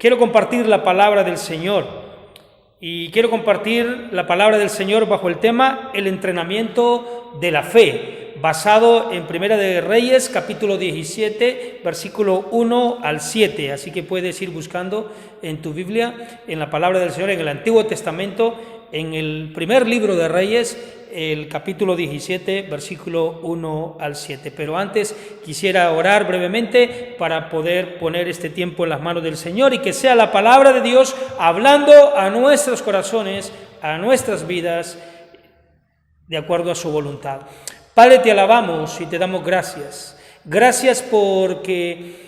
Quiero compartir la palabra del Señor y quiero compartir la palabra del Señor bajo el tema el entrenamiento de la fe, basado en Primera de Reyes, capítulo 17, versículo 1 al 7. Así que puedes ir buscando en tu Biblia, en la palabra del Señor, en el Antiguo Testamento, en el primer libro de Reyes, el capítulo 17, versículo 1 al 7. Pero antes quisiera orar brevemente para poder poner este tiempo en las manos del Señor y que sea la palabra de Dios hablando a nuestros corazones, a nuestras vidas, de acuerdo a su voluntad. Padre, te alabamos y te damos gracias. Gracias porque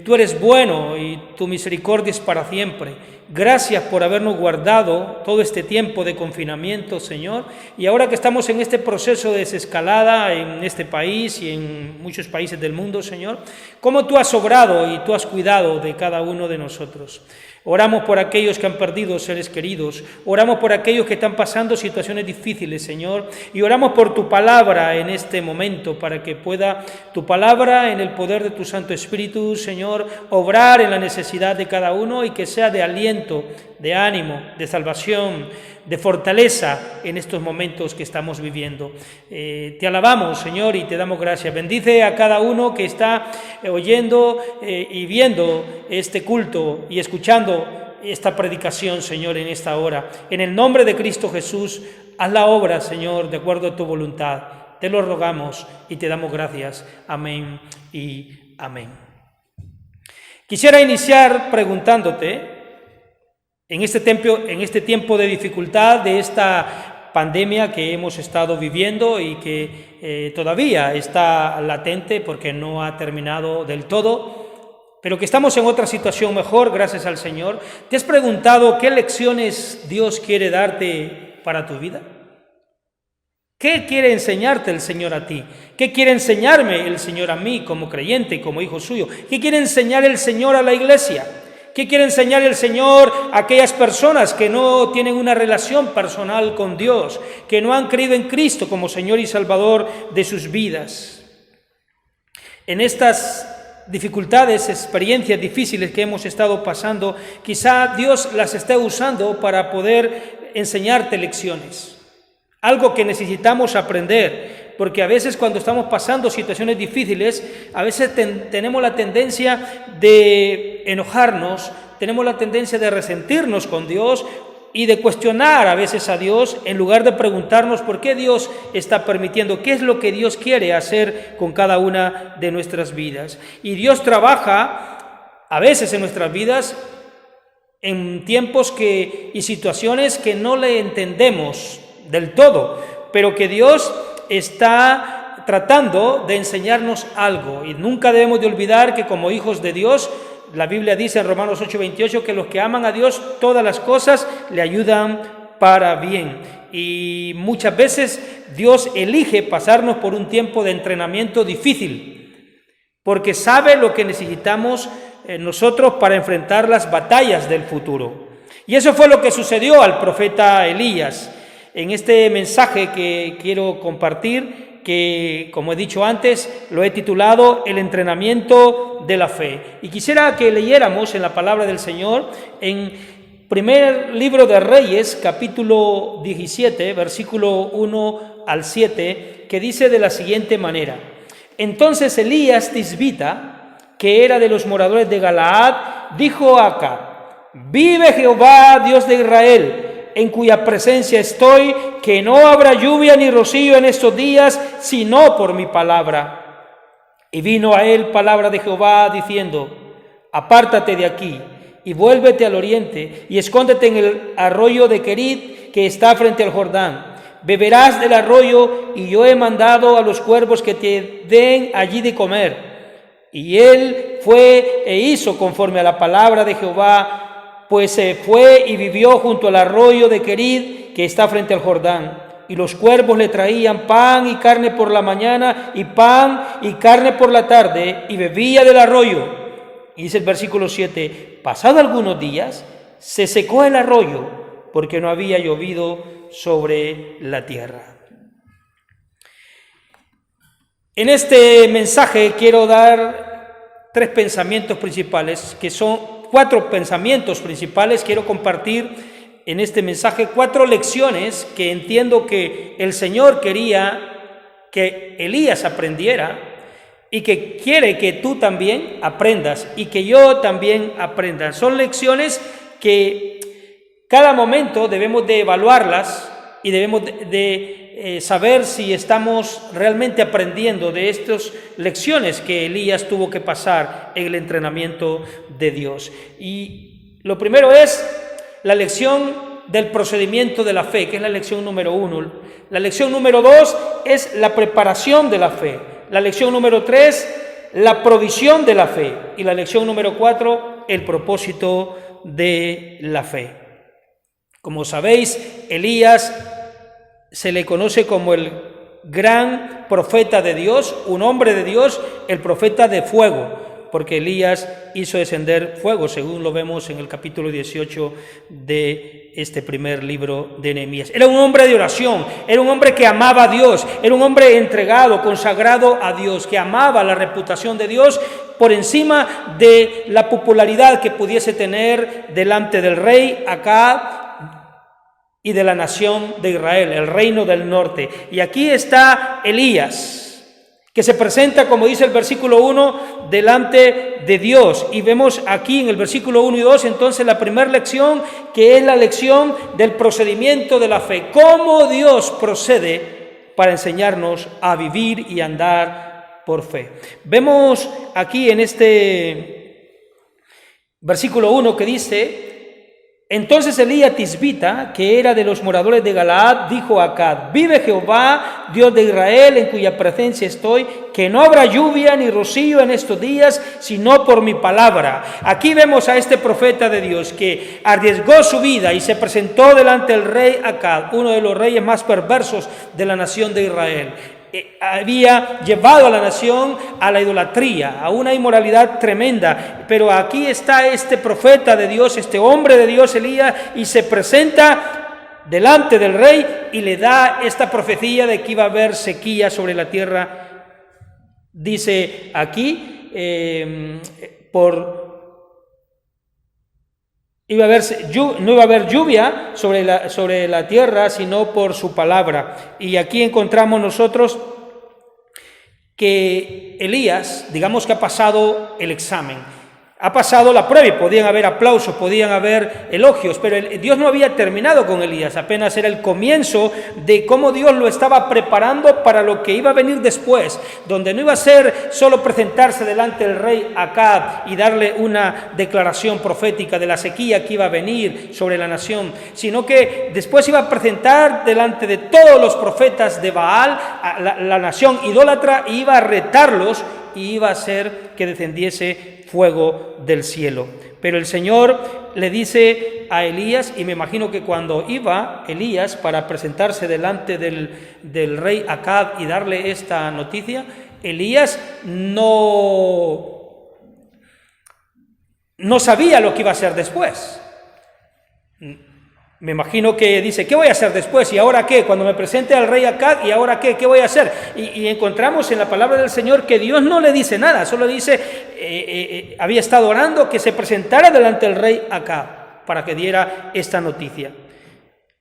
tú eres bueno y tu misericordia es para siempre. Gracias por habernos guardado todo este tiempo de confinamiento, Señor. Y ahora que estamos en este proceso de desescalada en este país y en muchos países del mundo, Señor, cómo tú has obrado y tú has cuidado de cada uno de nosotros. Oramos por aquellos que han perdido seres queridos, oramos por aquellos que están pasando situaciones difíciles, Señor, y oramos por tu palabra en este momento, para que pueda tu palabra, en el poder de tu Santo Espíritu, Señor, obrar en la necesidad de cada uno y que sea de aliento, de ánimo, de salvación, de fortaleza en estos momentos que estamos viviendo. Te alabamos, Señor, y te damos gracias. Bendice a cada uno que está oyendo y viendo este culto y escuchando esta predicación, Señor, en esta hora. En el nombre de Cristo Jesús, haz la obra, Señor, de acuerdo a tu voluntad. Te lo rogamos y te damos gracias. Amén y amén. Quisiera iniciar preguntándote, en este tiempo de dificultad, de esta pandemia que hemos estado viviendo y que todavía está latente porque no ha terminado del todo, pero que estamos en otra situación mejor, gracias al Señor. ¿Te has preguntado qué lecciones Dios quiere darte para tu vida? ¿Qué quiere enseñarte el Señor a ti? ¿Qué quiere enseñarme el Señor a mí como creyente y como hijo suyo? ¿Qué quiere enseñar el Señor a la iglesia? ¿Qué quiere enseñar el Señor a aquellas personas que no tienen una relación personal con Dios, que no han creído en Cristo como Señor y Salvador de sus vidas? En estas dificultades, experiencias difíciles que hemos estado pasando, quizá Dios las esté usando para poder enseñarte lecciones. Algo que necesitamos aprender, porque a veces cuando estamos pasando situaciones difíciles, a veces tenemos la tendencia de enojarnos, tenemos la tendencia de resentirnos con Dios y de cuestionar a veces a Dios en lugar de preguntarnos por qué Dios está permitiendo, qué es lo que Dios quiere hacer con cada una de nuestras vidas. Y Dios trabaja a veces en nuestras vidas en tiempos y situaciones que no le entendemos del todo, pero que Dios está tratando de enseñarnos algo, y nunca debemos de olvidar que como hijos de Dios, la Biblia dice en Romanos 8:28 que los que aman a Dios, todas las cosas le ayudan para bien, y muchas veces Dios elige pasarnos por un tiempo de entrenamiento difícil, porque sabe lo que necesitamos nosotros para enfrentar las batallas del futuro. Y eso fue lo que sucedió al profeta Elías. En este mensaje que quiero compartir, que como he dicho antes, lo he titulado El entrenamiento de la fe. Y quisiera que leyéramos en la palabra del Señor, en primer libro de Reyes, capítulo 17, versículo 1 al 7, que dice de la siguiente manera: Entonces Elías Tisbita, que era de los moradores de Galaad, dijo a Acab: Vive Jehová, Dios de Israel, en cuya presencia estoy, que no habrá lluvia ni rocío en estos días, sino por mi palabra. Y vino a él palabra de Jehová, diciendo: Apártate de aquí, y vuélvete al oriente, y escóndete en el arroyo de Querit, que está frente al Jordán. Beberás del arroyo, y yo he mandado a los cuervos que te den allí de comer. Y él fue e hizo conforme a la palabra de Jehová, pues se fue y vivió junto al arroyo de Querit, que está frente al Jordán. Y los cuervos le traían pan y carne por la mañana, y pan y carne por la tarde, y bebía del arroyo. Y dice el versículo 7, pasado algunos días, se secó el arroyo, porque no había llovido sobre la tierra. En este mensaje quiero dar tres pensamientos principales que son 4 pensamientos principales. Quiero compartir en este mensaje 4 lecciones que entiendo que el Señor quería que Elías aprendiera y que quiere que tú también aprendas y que yo también aprenda. Son lecciones que cada momento debemos de evaluarlas y debemos de saber si estamos realmente aprendiendo de estas lecciones que Elías tuvo que pasar en el entrenamiento de Dios. Y lo primero es la lección del procedimiento de la fe, que es la lección número 1. La lección número 2 es la preparación de la fe. La lección número 3, la provisión de la fe. Y la lección número 4, el propósito de la fe. Como sabéis, Elías se le conoce como el gran profeta de Dios, un hombre de Dios, el profeta de fuego, porque Elías hizo descender fuego, según lo vemos en el capítulo 18 de este primer libro de Nehemías. Era un hombre de oración, era un hombre que amaba a Dios, era un hombre entregado, consagrado a Dios, que amaba la reputación de Dios por encima de la popularidad que pudiese tener delante del rey Acab y de la nación de Israel, el reino del norte. Y aquí está Elías, que se presenta, como dice el versículo 1, delante de Dios. Y vemos aquí en el versículo 1 y 2, entonces la primera lección, que es la lección del procedimiento de la fe. Cómo Dios procede para enseñarnos a vivir y andar por fe. Vemos aquí en este versículo 1 que dice: entonces Elías Tisbita, que era de los moradores de Galaad, dijo a Acab: vive Jehová, Dios de Israel, en cuya presencia estoy, que no habrá lluvia ni rocío en estos días, sino por mi palabra. Aquí vemos a este profeta de Dios que arriesgó su vida y se presentó delante del rey Acab, uno de los reyes más perversos de la nación de Israel. Había llevado a la nación a la idolatría, a una inmoralidad tremenda, pero aquí está este profeta de Dios, este hombre de Dios, Elías, y se presenta delante del rey y le da esta profecía de que iba a haber sequía sobre la tierra. Dice aquí, no iba a haber lluvia sobre la tierra, sino por su palabra. Y aquí encontramos nosotros que Elías, digamos que ha pasado el examen, ha pasado la prueba, y podían haber aplausos, podían haber elogios, pero Dios no había terminado con Elías, apenas era el comienzo de cómo Dios lo estaba preparando para lo que iba a venir después, donde no iba a ser solo presentarse delante del rey Acab y darle una declaración profética de la sequía que iba a venir sobre la nación, sino que después iba a presentar delante de todos los profetas de Baal a la nación idólatra, y iba a retarlos y iba a hacer que descendiese fuego del cielo. Pero el Señor le dice a Elías, y me imagino que cuando iba Elías para presentarse delante del rey Acab y darle esta noticia, Elías no sabía lo que iba a hacer después. Me imagino que dice: ¿qué voy a hacer después? ¿Y ahora qué? Cuando me presente al rey Acab, ¿y ahora qué? ¿Qué voy a hacer? Y encontramos en la palabra del Señor que Dios no le dice nada, solo dice, había estado orando que se presentara delante del rey Acab para que diera esta noticia.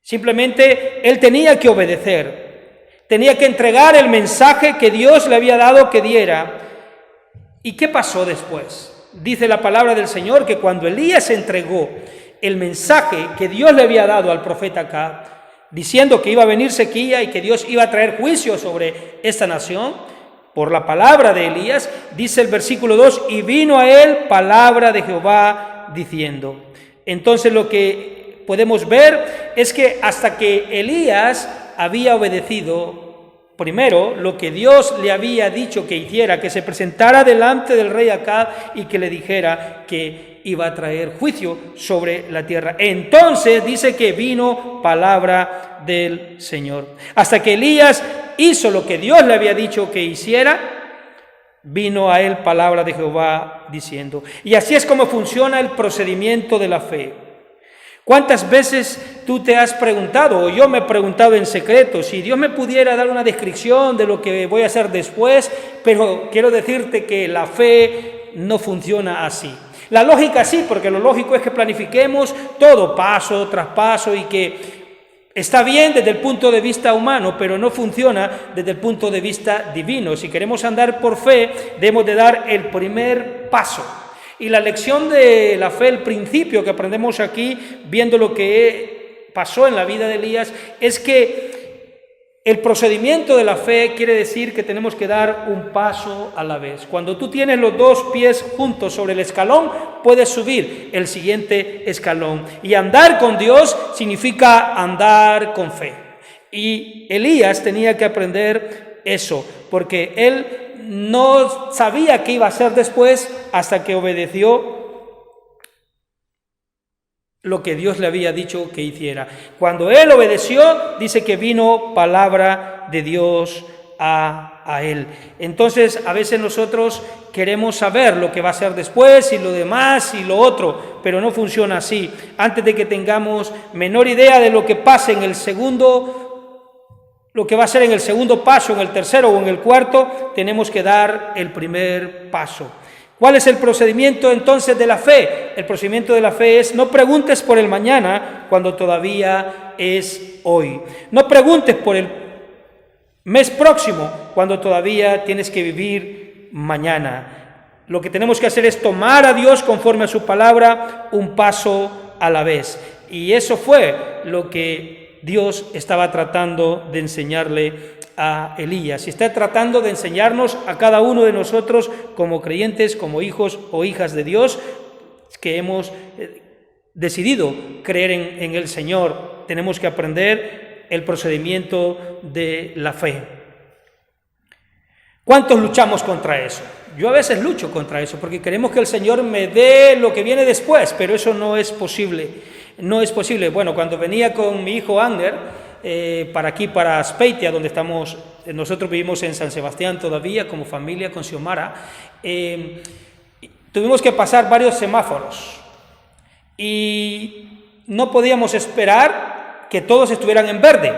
Simplemente él tenía que obedecer, tenía que entregar el mensaje que Dios le había dado que diera. ¿Y qué pasó después? Dice la palabra del Señor que cuando Elías entregó el mensaje que Dios le había dado al profeta Acab, diciendo que iba a venir sequía y que Dios iba a traer juicio sobre esta nación, por la palabra de Elías, dice el versículo 2, y vino a él palabra de Jehová diciendo. Entonces lo que podemos ver es que hasta que Elías había obedecido primero lo que Dios le había dicho que hiciera, que se presentara delante del rey Acab y que le dijera que iba a traer juicio sobre la tierra. Entonces dice que vino palabra del Señor. Hasta que Elías hizo lo que Dios le había dicho que hiciera, vino a él palabra de Jehová diciendo. Y así es como funciona el procedimiento de la fe. ¿Cuántas veces tú te has preguntado, o yo me he preguntado en secreto, si Dios me pudiera dar una descripción de lo que voy a hacer después? Pero quiero decirte que la fe no funciona así. La lógica sí, porque lo lógico es que planifiquemos todo paso tras paso y que está bien desde el punto de vista humano, pero no funciona desde el punto de vista divino. Si queremos andar por fe, debemos de dar el primer paso. Y la lección de la fe, el principio que aprendemos aquí, viendo lo que pasó en la vida de Elías, es que el procedimiento de la fe quiere decir que tenemos que dar un paso a la vez. Cuando tú tienes los dos pies juntos sobre el escalón, puedes subir el siguiente escalón. Y andar con Dios significa andar con fe. Y Elías tenía que aprender eso, porque él no sabía qué iba a hacer después hasta que obedeció lo que Dios le había dicho que hiciera. Cuando él obedeció, dice que vino palabra de Dios a él. Entonces, a veces nosotros queremos saber lo que va a hacer después y lo demás y lo otro, pero no funciona así. Antes de que tengamos menor idea de lo que pase en el segundo, lo que va a ser en el segundo paso, en el tercero o en el cuarto, tenemos que dar el primer paso. ¿Cuál es el procedimiento entonces de la fe? El procedimiento de la fe es: no preguntes por el mañana cuando todavía es hoy. No preguntes por el mes próximo cuando todavía tienes que vivir mañana. Lo que tenemos que hacer es tomar a Dios conforme a su palabra, un paso a la vez. Y eso fue lo que Dios estaba tratando de enseñarle a Elías, y está tratando de enseñarnos a cada uno de nosotros como creyentes, como hijos o hijas de Dios, que hemos decidido creer en el Señor. Tenemos que aprender el procedimiento de la fe. ¿Cuántos luchamos contra eso? Yo a veces lucho contra eso, porque queremos que el Señor me dé lo que viene después, pero eso no es posible. No es posible. Bueno, cuando venía con mi hijo Ander, para aquí, para Azpeitia, donde estamos, nosotros vivimos en San Sebastián todavía como familia con Xiomara, tuvimos que pasar varios semáforos y no podíamos esperar que todos estuvieran en verde.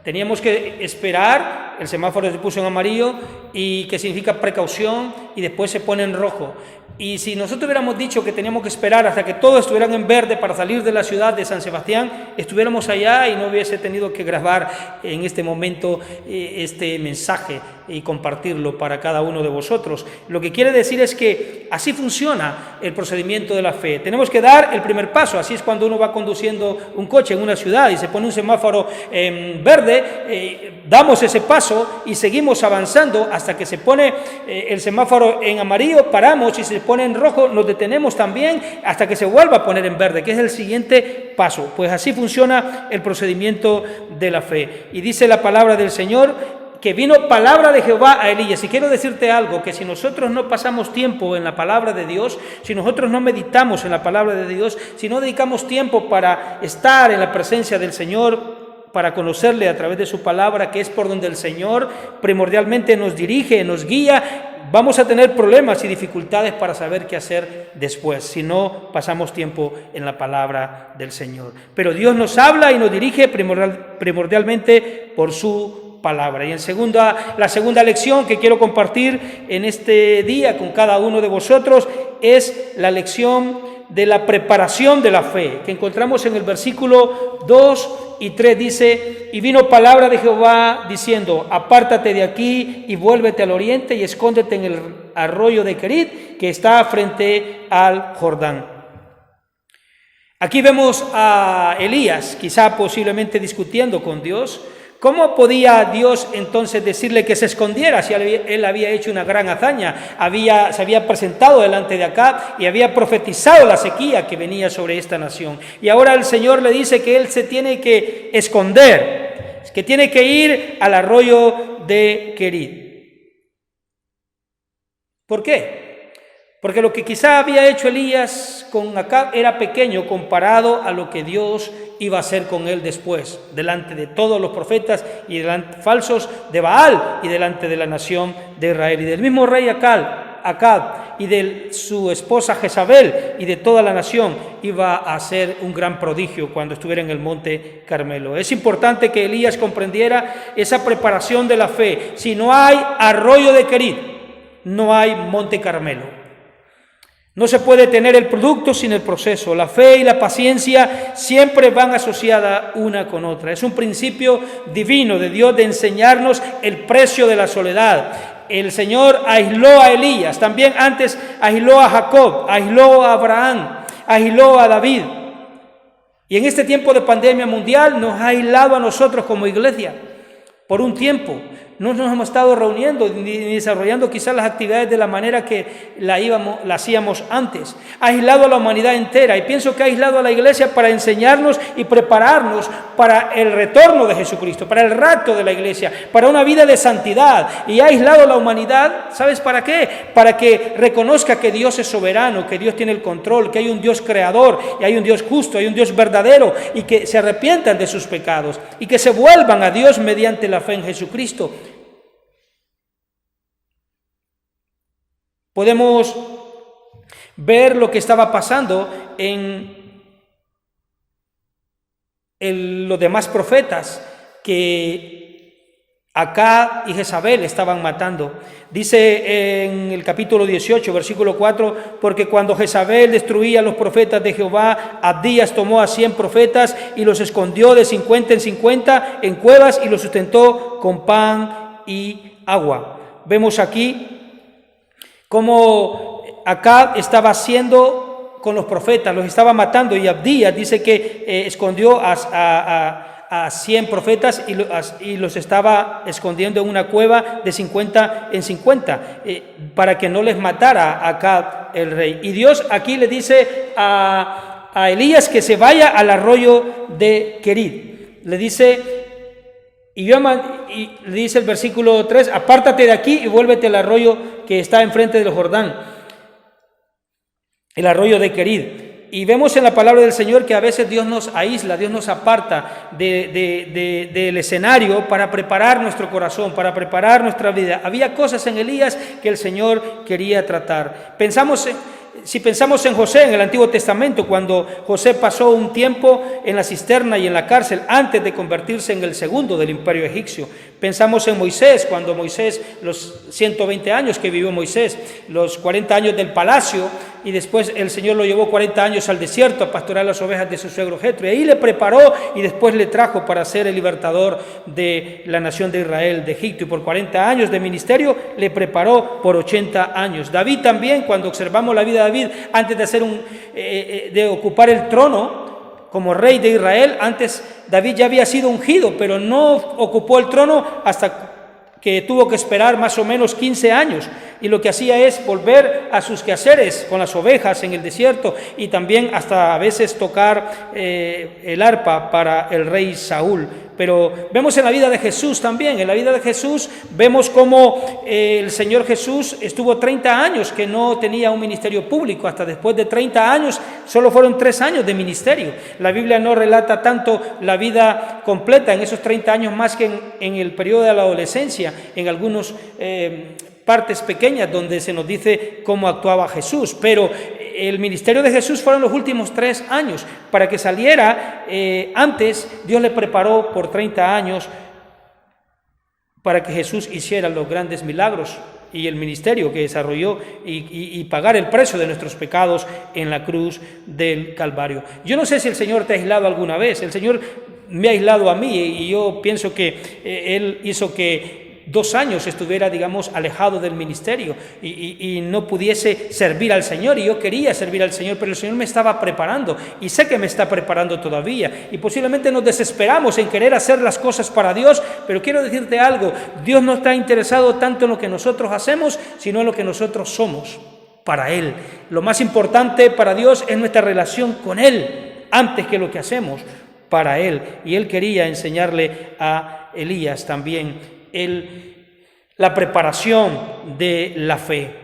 Teníamos que esperar, el semáforo se puso en amarillo, y que significa precaución, y después se pone en rojo. Y si nosotros hubiéramos dicho que teníamos que esperar hasta que todos estuvieran en verde para salir de la ciudad de San Sebastián, estuviéramos allá y no hubiese tenido que grabar en este momento este mensaje y compartirlo para cada uno de vosotros. Lo que quiere decir es que así funciona el procedimiento de la fe. Tenemos que dar el primer paso. Así es cuando uno va conduciendo un coche en una ciudad y se pone un semáforo en verde, damos ese paso y seguimos avanzando hasta que se pone el semáforo en amarillo, paramos, y se pone en rojo, nos detenemos también hasta que se vuelva a poner en verde, que es el siguiente paso. Pues así funciona el procedimiento de la fe. Y dice la palabra del Señor que vino palabra de Jehová a Elías. Y quiero decirte algo, que si nosotros no pasamos tiempo en la palabra de Dios, si nosotros no meditamos en la palabra de Dios, si no dedicamos tiempo para estar en la presencia del Señor, para conocerle a través de su palabra, que es por donde el Señor primordialmente nos dirige, nos guía, vamos a tener problemas y dificultades para saber qué hacer después, si no pasamos tiempo en la palabra del Señor. Pero Dios nos habla y nos dirige primordialmente por su palabra. Y la segunda lección que quiero compartir en este día con cada uno de vosotros es la lección de la preparación de la fe, que encontramos en el versículo 2 y 3. Dice: y vino palabra de Jehová diciendo: apártate de aquí y vuélvete al oriente y escóndete en el arroyo de Querit, que está frente al Jordán. Aquí vemos a Elías, quizá posiblemente discutiendo con Dios. ¿Cómo podía Dios entonces decirle que se escondiera si él había hecho una gran hazaña? Se había presentado delante de Acab y había profetizado la sequía que venía sobre esta nación. Y ahora el Señor le dice que él se tiene que esconder, que tiene que ir al arroyo de Querit. ¿Por qué? Porque lo que quizá había hecho Elías con Acab era pequeño comparado a lo que Dios iba a hacer con él después, delante de todos los profetas y delante falsos de Baal y delante de la nación de Israel. Y del mismo rey Acab y de su esposa Jezabel y de toda la nación iba a hacer un gran prodigio cuando estuviera en el monte Carmelo. Es importante que Elías comprendiera esa preparación de la fe. Si no hay arroyo de Querit, no hay monte Carmelo. No se puede tener el producto sin el proceso. La fe y la paciencia siempre van asociadas una con otra. Es un principio divino de Dios de enseñarnos el precio de la soledad. El Señor aisló a Elías, también antes aisló a Jacob, aisló a Abraham, aisló a David. Y en este tiempo de pandemia mundial nos ha aislado a nosotros como iglesia por un tiempo. No nos hemos estado reuniendo ni desarrollando quizás las actividades de la manera que la hacíamos antes. Ha aislado a la humanidad entera y pienso que ha aislado a la iglesia para enseñarnos y prepararnos para el retorno de Jesucristo, para el rapto de la iglesia, para una vida de santidad. Y ha aislado a la humanidad, ¿sabes para qué? Para que reconozca que Dios es soberano, que Dios tiene el control, que hay un Dios creador, y hay un Dios justo, hay un Dios verdadero, y que se arrepientan de sus pecados y que se vuelvan a Dios mediante la fe en Jesucristo. Podemos ver lo que estaba pasando en los demás profetas que Acab y Jezabel estaban matando. Dice en el capítulo 18, versículo 4, porque cuando Jezabel destruía a los profetas de Jehová, Abdías tomó a 100 profetas y los escondió de 50 en 50 en cuevas y los sustentó con pan y agua. Vemos aquí cómo Acab estaba haciendo con los profetas, los estaba matando, y Abdías dice que escondió a 100 profetas y los estaba escondiendo en una cueva de 50 en 50 para que no les matara a Acab el rey. Y Dios aquí le dice a Elías que se vaya al arroyo de Querid. Le dice... Y le dice el versículo 3, apártate de aquí y vuélvete al arroyo que está enfrente del Jordán, el arroyo de Querid. Y vemos en la palabra del Señor que a veces Dios nos aísla, Dios nos aparta del escenario para preparar nuestro corazón, para preparar nuestra vida. Había cosas en Elías que el Señor quería tratar. Si pensamos en José en el Antiguo Testamento, cuando José pasó un tiempo en la cisterna y en la cárcel antes de convertirse en el segundo del imperio egipcio. Pensamos en Moisés, cuando Moisés, los 120 años que vivió Moisés, los 40 años del palacio, y después el Señor lo llevó 40 años al desierto a pastorear las ovejas de su suegro Jetro, y ahí le preparó y después le trajo para ser el libertador de la nación de Israel, de Egipto, y por 40 años de ministerio le preparó por 80 años. David también, cuando observamos la vida de David, antes de ocupar el trono como rey de Israel, antes David ya había sido ungido, pero no ocupó el trono hasta que tuvo que esperar más o menos 15 años, y lo que hacía es volver a sus quehaceres con las ovejas en el desierto, y también hasta a veces tocar el arpa para el rey Saúl. Pero vemos en la vida de Jesús también, en la vida de Jesús vemos cómo el Señor Jesús estuvo 30 años que no tenía un ministerio público, hasta después de 30 años, solo fueron 3 años de ministerio. La Biblia no relata tanto la vida completa en esos 30 años más que en el periodo de la adolescencia, en algunos partes pequeñas donde se nos dice cómo actuaba Jesús, pero el ministerio de Jesús fueron los últimos 3 años. Para que saliera antes, Dios le preparó por 30 años para que Jesús hiciera los grandes milagros y el ministerio que desarrolló y pagar el precio de nuestros pecados en la cruz del Calvario. Yo no sé si el Señor te ha aislado alguna vez. El Señor me ha aislado a mí, y yo pienso que Él hizo que 2 años estuviera, digamos, alejado del ministerio y no pudiese servir al Señor, y yo quería servir al Señor, pero el Señor me estaba preparando, y sé que me está preparando todavía, y posiblemente nos desesperamos en querer hacer las cosas para Dios, pero quiero decirte algo: Dios no está interesado tanto en lo que nosotros hacemos, sino en lo que nosotros somos para Él. Lo más importante para Dios es nuestra relación con Él, antes que lo que hacemos para Él, y Él quería enseñarle a Elías también la preparación de la fe.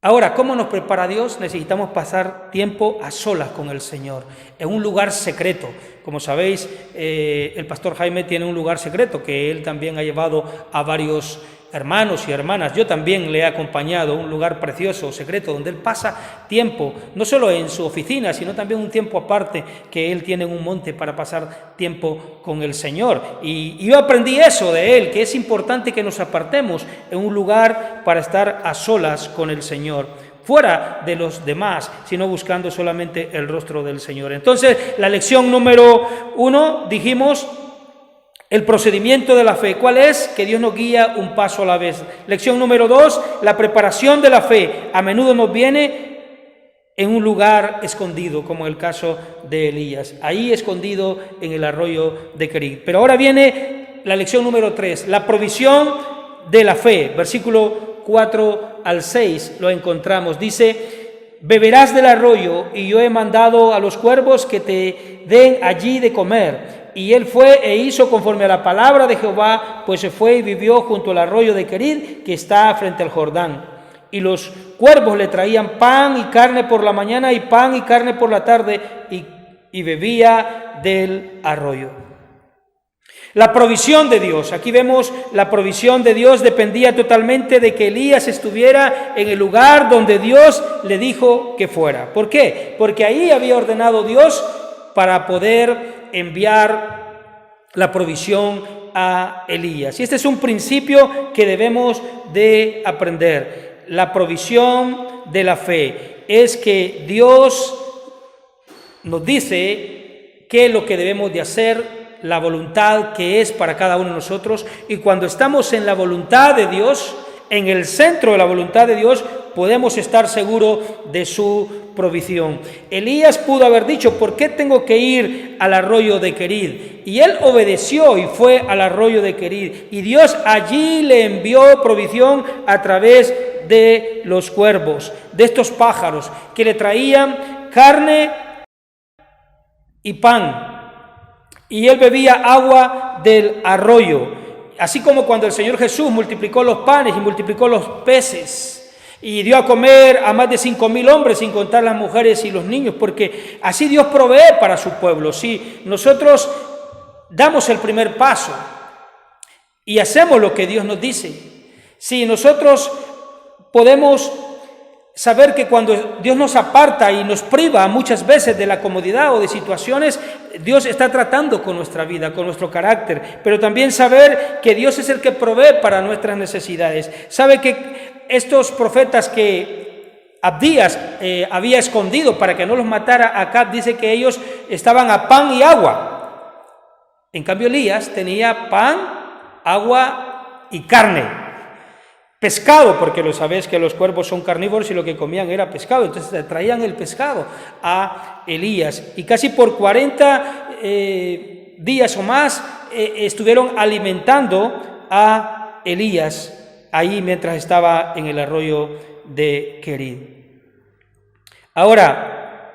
Ahora, ¿cómo nos prepara Dios? Necesitamos pasar tiempo a solas con el Señor, en un lugar secreto. Como sabéis, el pastor Jaime tiene un lugar secreto que él también ha llevado a varios hermanos y hermanas. Yo también le he acompañado a un lugar precioso, secreto, donde él pasa tiempo, no solo en su oficina, sino también un tiempo aparte que él tiene en un monte para pasar tiempo con el Señor. Y yo aprendí eso de él, que es importante que nos apartemos en un lugar para estar a solas con el Señor. fuera de los demás, sino buscando solamente el rostro del Señor. Entonces, la lección número 1, dijimos, el procedimiento de la fe. ¿Cuál es? Que Dios nos guía un paso a la vez. Lección número 2, la preparación de la fe. A menudo nos viene en un lugar escondido, como el caso de Elías, ahí escondido en el arroyo de Kerit. Pero ahora viene la lección número 3, la provisión de la fe. Versículo 4 al 6 lo encontramos. Dice, beberás del arroyo y yo he mandado a los cuervos que te den allí de comer. Y él fue e hizo conforme a la palabra de Jehová, pues se fue y vivió junto al arroyo de Kerit, que está frente al Jordán. Y los cuervos le traían pan y carne por la mañana y pan y carne por la tarde, y bebía del arroyo. La provisión de Dios. Aquí vemos la provisión de Dios dependía totalmente de que Elías estuviera en el lugar donde Dios le dijo que fuera. ¿Por qué? Porque ahí había ordenado Dios para poder enviar la provisión a Elías. Y este es un principio que debemos de aprender. La provisión de la fe es que Dios nos dice qué es lo que debemos de hacer, la voluntad que es para cada uno de nosotros, y cuando estamos en la voluntad de Dios, en el centro de la voluntad de Dios, podemos estar seguros de su provisión. Elías pudo haber dicho, ¿por qué tengo que ir al arroyo de Kerit? Y él obedeció y fue al arroyo de Kerit, y Dios allí le envió provisión a través de los cuervos, de estos pájaros que le traían carne y pan, y él bebía agua del arroyo, así como cuando el Señor Jesús multiplicó los panes y multiplicó los peces y dio a comer a más de 5,000 hombres, sin contar las mujeres y los niños, porque así Dios provee para su pueblo. Si nosotros damos el primer paso y hacemos lo que Dios nos dice, si nosotros podemos saber que cuando Dios nos aparta y nos priva muchas veces de la comodidad o de situaciones, Dios está tratando con nuestra vida, con nuestro carácter, pero también saber que Dios es el que provee para nuestras necesidades. Sabe que estos profetas que Abdías había escondido para que no los matara Acab, dice que ellos estaban a pan y agua. En cambio Elías tenía pan, agua y carne. Pescado, porque lo sabéis que los cuervos son carnívoros y lo que comían era pescado, entonces traían el pescado a Elías, y casi por 40 días o más estuvieron alimentando a Elías ahí mientras estaba en el arroyo de Kerit. Ahora,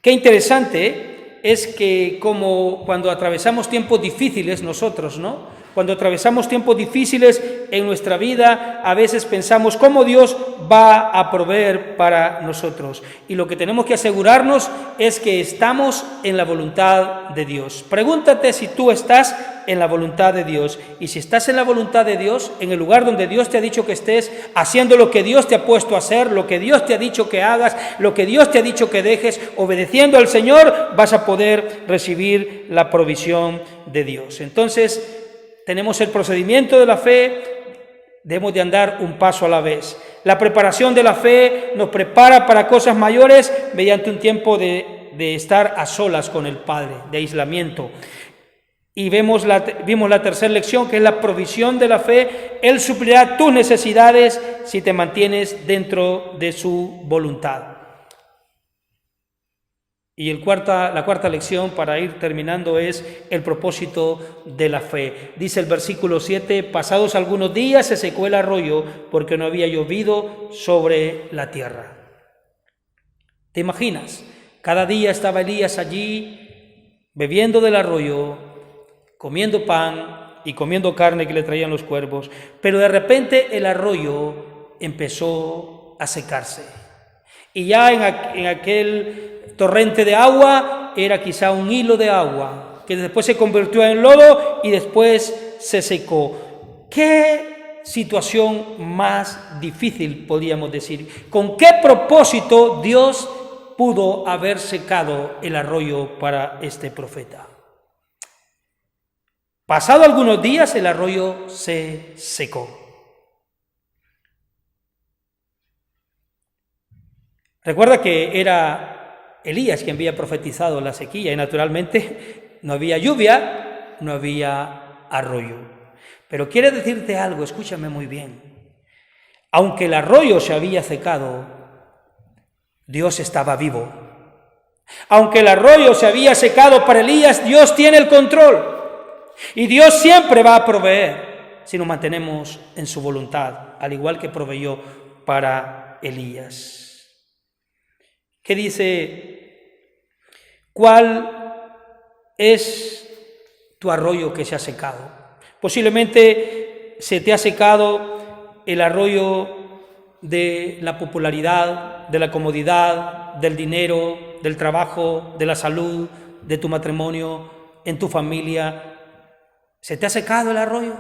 qué interesante es que como cuando atravesamos tiempos difíciles nosotros, ¿no? Cuando atravesamos tiempos difíciles en nuestra vida, a veces pensamos cómo Dios va a proveer para nosotros. Y lo que tenemos que asegurarnos es que estamos en la voluntad de Dios. Pregúntate si tú estás en la voluntad de Dios. Y si estás en la voluntad de Dios, en el lugar donde Dios te ha dicho que estés, haciendo lo que Dios te ha puesto a hacer, lo que Dios te ha dicho que hagas, lo que Dios te ha dicho que dejes, obedeciendo al Señor, vas a poder recibir la provisión de Dios. Entonces, tenemos el procedimiento de la fe, debemos de andar un paso a la vez. La preparación de la fe nos prepara para cosas mayores mediante un tiempo de estar a solas con el Padre, de aislamiento. Y vimos la tercera lección, que es la provisión de la fe. Él suplirá tus necesidades si te mantienes dentro de su voluntad. Y la cuarta lección, para ir terminando, es el propósito de la fe. Dice el versículo 7, pasados algunos días se secó el arroyo porque no había llovido sobre la tierra. ¿Te imaginas? Cada día estaba Elías allí bebiendo del arroyo, comiendo pan y comiendo carne que le traían los cuervos, pero de repente el arroyo empezó a secarse. Y ya en aquel torrente de agua era quizá un hilo de agua que después se convirtió en lodo y después se secó. ¿Qué situación más difícil podríamos decir? ¿Con qué propósito Dios pudo haber secado el arroyo para este profeta? Pasado algunos días el arroyo se secó. Recuerda que era Elías quien había profetizado la sequía y naturalmente no había lluvia, no había arroyo. Pero quiere decirte algo, escúchame muy bien. Aunque el arroyo se había secado, Dios estaba vivo. Aunque el arroyo se había secado para Elías, Dios tiene el control. Y Dios siempre va a proveer si nos mantenemos en su voluntad, al igual que proveyó para Elías. ¿Qué dice? ¿Cuál es tu arroyo que se ha secado? Posiblemente se te ha secado el arroyo de la popularidad, de la comodidad, del dinero, del trabajo, de la salud, de tu matrimonio, en tu familia. ¿Se te ha secado el arroyo?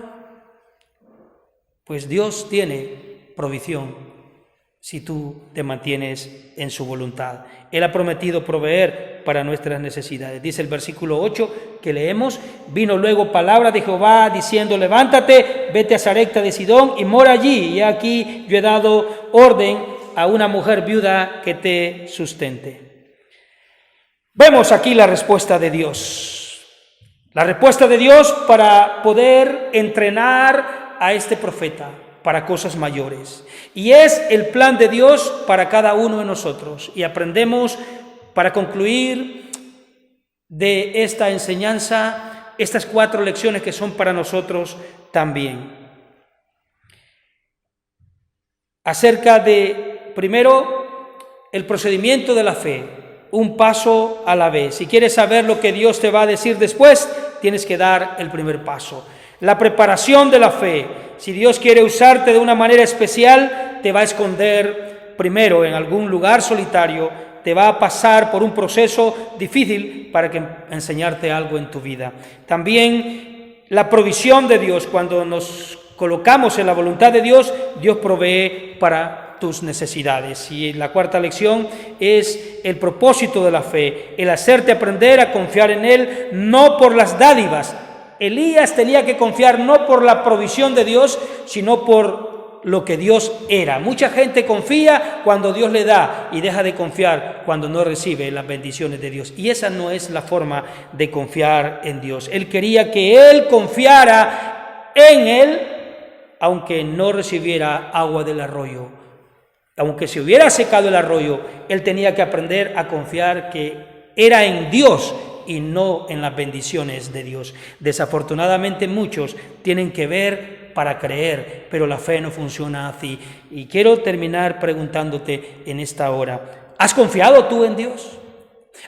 Pues Dios tiene provisión si tú te mantienes en su voluntad. Él ha prometido proveer para nuestras necesidades. Dice el versículo 8 que leemos: vino luego palabra de Jehová diciendo: levántate, vete a Sarepta de Sidón y mora allí, y aquí yo he dado orden a una mujer viuda que te sustente. Vemos aquí la respuesta de Dios. La respuesta de Dios para poder entrenar a este profeta para cosas mayores. Y es el plan de Dios para cada uno de nosotros. Y aprendemos, para concluir de esta enseñanza, estas 4 lecciones que son para nosotros también. Acerca de, primero, el procedimiento de la fe, un paso a la vez. Si quieres saber lo que Dios te va a decir después, tienes que dar el primer paso. La preparación de la fe. Si Dios quiere usarte de una manera especial, te va a esconder primero en algún lugar solitario, te va a pasar por un proceso difícil para enseñarte algo en tu vida. También la provisión de Dios. Cuando nos colocamos en la voluntad de Dios, Dios provee para tus necesidades. Y la 4ª lección es el propósito de la fe, el hacerte aprender a confiar en Él, no por las dádivas. Elías tenía que confiar no por la provisión de Dios, sino por lo que Dios era. Mucha gente confía cuando Dios le da y deja de confiar cuando no recibe las bendiciones de Dios. Y esa no es la forma de confiar en Dios. Él quería que él confiara en Él, aunque no recibiera agua del arroyo. Aunque se hubiera secado el arroyo, él tenía que aprender a confiar que era en Dios y no en las bendiciones de Dios. Desafortunadamente muchos tienen que ver para creer, pero la fe no funciona así. Y quiero terminar preguntándote en esta hora: ¿has confiado tú en Dios?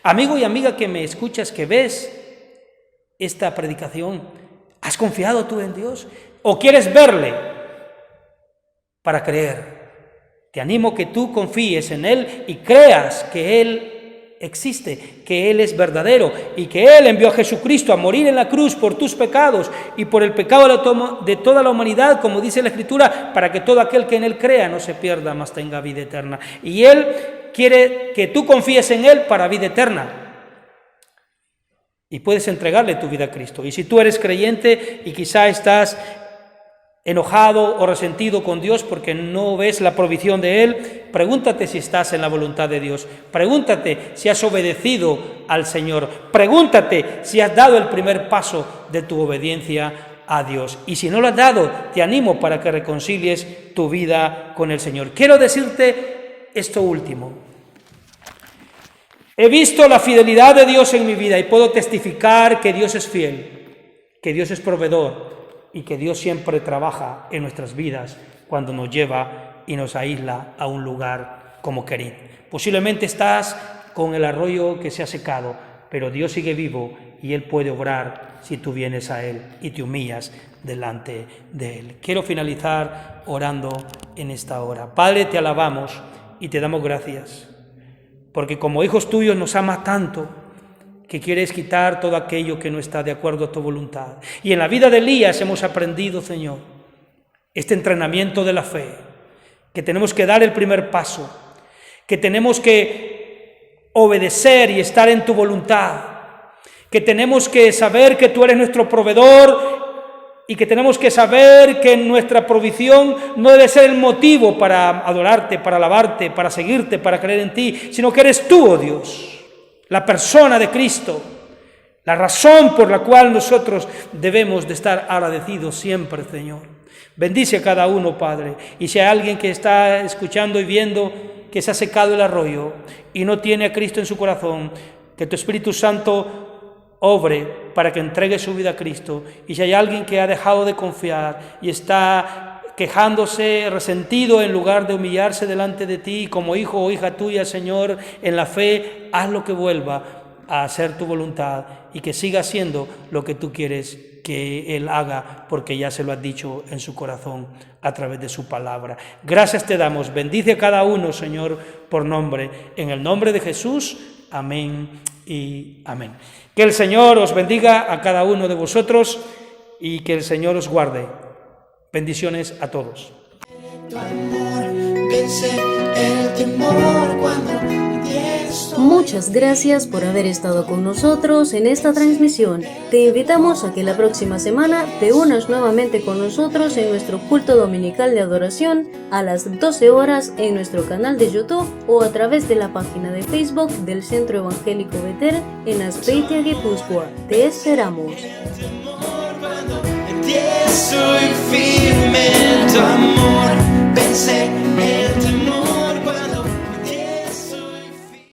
Amigo y amiga que me escuchas, que ves esta predicación, ¿has confiado tú en Dios? ¿O quieres verle para creer? Te animo que tú confíes en Él y creas que Él existe, que Él es verdadero y que Él envió a Jesucristo a morir en la cruz por tus pecados y por el pecado de toda la humanidad, como dice la Escritura, para que todo aquel que en Él crea no se pierda, mas tenga vida eterna. Y Él quiere que tú confíes en Él para vida eterna. Y puedes entregarle tu vida a Cristo. Y si tú eres creyente y quizá estás enojado o resentido con Dios porque no ves la provisión de Él, pregúntate si estás en la voluntad de Dios. Pregúntate si has obedecido al Señor. Pregúntate si has dado el primer paso de tu obediencia a Dios. Y si no lo has dado, te animo para que reconcilies tu vida con el Señor. Quiero decirte esto último. He visto la fidelidad de Dios en mi vida y puedo testificar que Dios es fiel, que Dios es proveedor, y que Dios siempre trabaja en nuestras vidas cuando nos lleva y nos aísla a un lugar como Kerit. Posiblemente estás con el arroyo que se ha secado, pero Dios sigue vivo y Él puede obrar si tú vienes a Él y te humillas delante de Él. Quiero finalizar orando en esta hora. Padre, te alabamos y te damos gracias, porque como hijos tuyos nos amas tanto, que quieres quitar todo aquello que no está de acuerdo a tu voluntad. Y en la vida de Elías hemos aprendido, Señor, este entrenamiento de la fe, que tenemos que dar el primer paso, que tenemos que obedecer y estar en tu voluntad, que tenemos que saber que tú eres nuestro proveedor y que tenemos que saber que nuestra provisión no debe ser el motivo para adorarte, para alabarte, para seguirte, para creer en ti, sino que eres tú, oh Dios, la persona de Cristo, la razón por la cual nosotros debemos de estar agradecidos siempre, Señor. Bendice a cada uno, Padre, y si hay alguien que está escuchando y viendo que se ha secado el arroyo y no tiene a Cristo en su corazón, que tu Espíritu Santo obre para que entregue su vida a Cristo. Y si hay alguien que ha dejado de confiar y está quejándose, resentido, en lugar de humillarse delante de ti como hijo o hija tuya, Señor, en la fe, hazlo que vuelva a hacer tu voluntad y que siga haciendo lo que tú quieres que Él haga, porque ya se lo has dicho en su corazón a través de su palabra. Gracias te damos. Bendice a cada uno, Señor, por nombre. En el nombre de Jesús. Amén y amén. Que el Señor os bendiga a cada uno de vosotros y que el Señor os guarde. Bendiciones a todos. Tu amor vence el temor cuando Muchas gracias por haber estado con nosotros en esta transmisión. Te invitamos a que la próxima semana te unas nuevamente con nosotros en nuestro culto dominical de adoración a las 12 horas en nuestro canal de YouTube o a través de la página de Facebook del Centro Evangélico Betel en Azpeitia, Guipúzcoa. Te esperamos. Soy firme en tu amor, vencer.